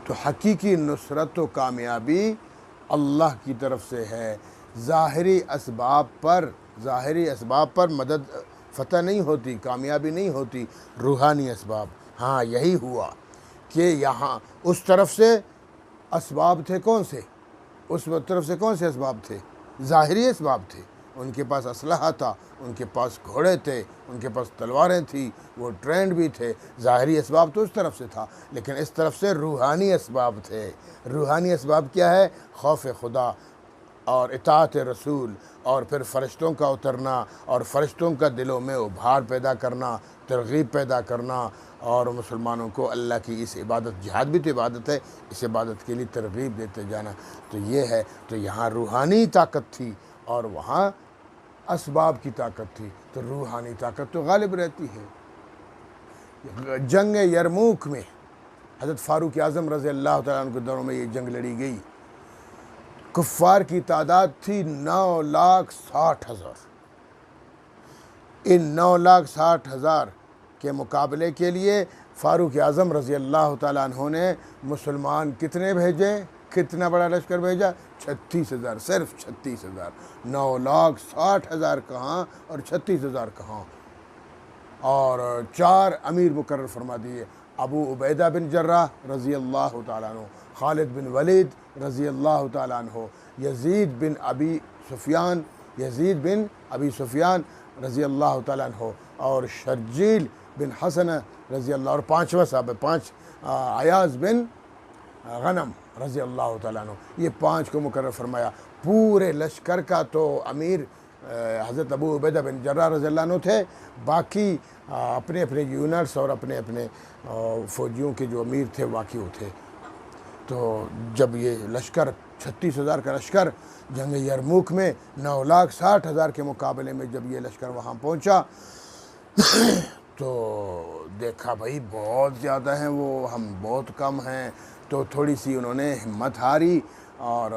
تو حقیقی نصرت و کامیابی اللہ کی طرف سے ہے۔ ظاہری اسباب پر مدد فتح نہیں ہوتی، کامیابی نہیں ہوتی، روحانی اسباب۔ ہاں یہی ہوا کہ یہاں اس طرف سے اسباب تھے کون سے؟ اس طرف سے کون سے اسباب تھے؟ ظاہری اسباب تھے، ان کے پاس اسلحہ تھا، ان کے پاس گھوڑے تھے، ان کے پاس تلواریں تھیں، وہ ٹرینڈ بھی تھے، ظاہری اسباب تو اس طرف سے تھا، لیکن اس طرف سے روحانی اسباب تھے۔ روحانی اسباب کیا ہے؟ خوف خدا اور اطاعت رسول، اور پھر فرشتوں کا اترنا اور فرشتوں کا دلوں میں ابھار پیدا کرنا، ترغیب پیدا کرنا، اور مسلمانوں کو اللہ کی اس عبادت، جہاد بھی تو عبادت ہے، اس عبادت کے لیے ترغیب دیتے جانا۔ تو یہ ہے، تو یہاں روحانی طاقت تھی اور وہاں اسباب کی طاقت تھی، تو روحانی طاقت تو غالب رہتی ہے۔ جنگ یرموک میں حضرت فاروق اعظم رضی اللہ تعالیٰ عنہ کے دوروں میں یہ جنگ لڑی گئی۔ کفار کی تعداد تھی 9,60,000۔ ان 9,60,000 کے مقابلے کے لیے فاروق اعظم رضی اللہ تعالیٰ عنہ نے مسلمان کتنے بھیجے؟ کتنا بڑا لشکر بھیجا؟ 36,000، صرف 36,000۔ 9,60,000 کہاں اور 36,000 کہاں؟ اور 4 امیر مقرر فرما دیے: ابو عبیدہ بن جراح رضی اللہ تعالیٰ عنہ، خالد بن ولید رضی اللہ تعالیٰ عنہ، یزید بن ابی سفیان رضی اللہ تعالیٰ عنہ، اور شرجیل بن حسن رضی اللہ، اور 5واں صاحب 5 عیاض بن غنم رضی اللہ تعالیٰ عنہ۔ یہ 5 کو مقرر فرمایا۔ پورے لشکر کا تو امیر حضرت ابو عبیدہ بن جراح رضی اللہ عنہ تھے، باقی اپنے اپنے یونٹس اور اپنے اپنے فوجیوں کے جو امیر تھے باقی وہ تھے۔ تو جب یہ لشکر 36,000 کا لشکر جنگ یرموک میں 9,60,000 کے مقابلے میں جب یہ لشکر وہاں پہنچا تو دیکھا بھائی بہت زیادہ ہیں وہ، ہم بہت کم ہیں، تو تھوڑی سی انہوں نے ہمت ہاری اور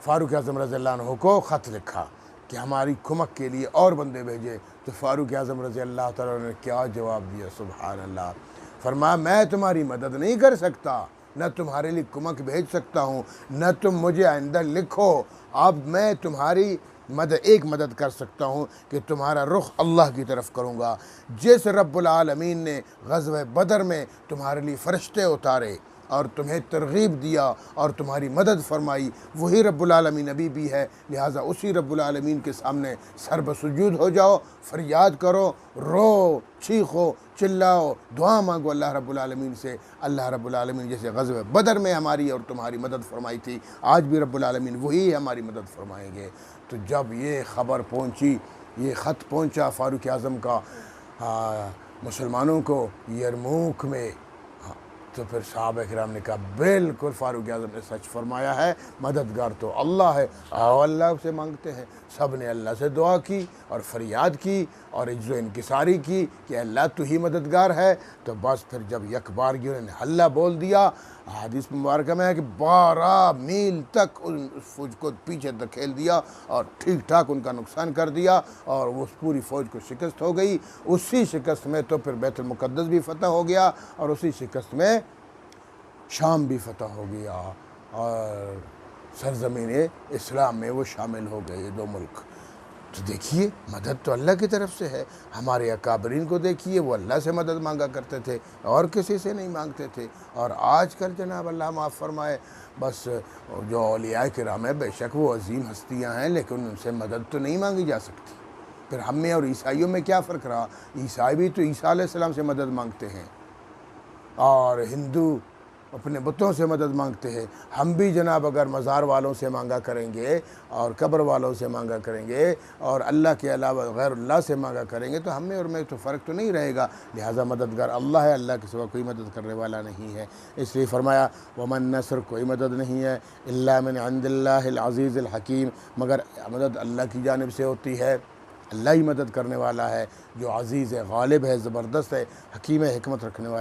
فاروق اعظم رضی اللہ عنہ کو خط لکھا کہ ہماری کمک کے لیے اور بندے بھیجے۔ تو فاروق اعظم رضی اللہ تعالیٰ نے کیا جواب دیا؟ سبحان اللہ! فرمایا میں تمہاری مدد نہیں کر سکتا، نہ تمہارے لیے کمک بھیج سکتا ہوں، نہ تم مجھے آئندہ لکھو، اب میں تمہاری ایک مدد کر سکتا ہوں کہ تمہارا رخ اللہ کی طرف کروں گا۔ جس رب العالمین نے غزوہ بدر میں تمہارے لیے فرشتے اتارے اور تمہیں ترغیب دیا اور تمہاری مدد فرمائی، وہی رب العالمین ابھی بھی ہے، لہٰذا اسی رب العالمین کے سامنے سر بسجود ہو جاؤ، فریاد کرو، رو، چیخو، چلاؤ، دعا مانگو اللہ رب العالمین سے۔ اللہ رب العالمین جیسے غزوہ بدر میں ہماری اور تمہاری مدد فرمائی تھی، آج بھی رب العالمین وہی ہماری مدد فرمائیں گے۔ تو جب یہ خبر پہنچی، یہ خط پہنچا فاروق اعظم کا مسلمانوں کو یرموک میں، تو پھر صحابہ کرام نے کہا بالکل فاروق اعظم نے سچ فرمایا ہے، مددگار تو اللہ ہے، آؤ اللہ سے مانگتے ہیں۔ سب نے اللہ سے دعا کی اور فریاد کی اور عجز و انکساری کی کہ اللہ تو ہی مددگار ہے۔ تو بس پھر جب یک بارگی انہوں نے حلہ بول دیا، حدیث مبارکہ میں ہے کہ 12 میل تک اس فوج کو پیچھے دھکیل دیا اور ٹھیک ٹھاک ان کا نقصان کر دیا، اور اس پوری فوج کو شکست ہو گئی۔ اسی شکست میں تو پھر بیت المقدس بھی فتح ہو گیا، اور اسی شکست میں شام بھی فتح ہو گیا، اور سرزمین اسلام میں وہ شامل ہو گئے 2 ملک۔ تو دیکھیے مدد تو اللہ کی طرف سے ہے۔ ہمارے اکابرین کو دیکھیے، وہ اللہ سے مدد مانگا کرتے تھے اور کسی سے نہیں مانگتے تھے، اور آج کل جناب اللہ معاف فرمائے، بس جو اولیاء کرام ہیں بے شک وہ عظیم ہستیاں ہیں، لیکن ان سے مدد تو نہیں مانگی جا سکتی۔ پھر ہم میں اور عیسائیوں میں کیا فرق رہا؟ عیسائی بھی تو عیسیٰ علیہ السلام سے مدد مانگتے ہیں، اور ہندو اپنے بتوں سے مدد مانگتے ہیں۔ ہم بھی جناب اگر مزار والوں سے مانگا کریں گے اور قبر والوں سے مانگا کریں گے اور اللہ کے علاوہ غیر اللہ سے مانگا کریں گے تو ہم میں اور میں تو فرق تو نہیں رہے گا۔ لہٰذا مددگار اللہ ہے، اللہ کے سوا کوئی مدد کرنے والا نہیں ہے۔ اس لیے فرمایا ومن نصر، کوئی مدد نہیں ہے الا من عند اللہ العزیز الحکیم، مگر مدد اللہ کی جانب سے ہوتی ہے۔ اللہ ہی مدد کرنے والا ہے جو عزیز ہے، غالب ہے، زبردست ہے، حکیم ہے، حکمت رکھنے والا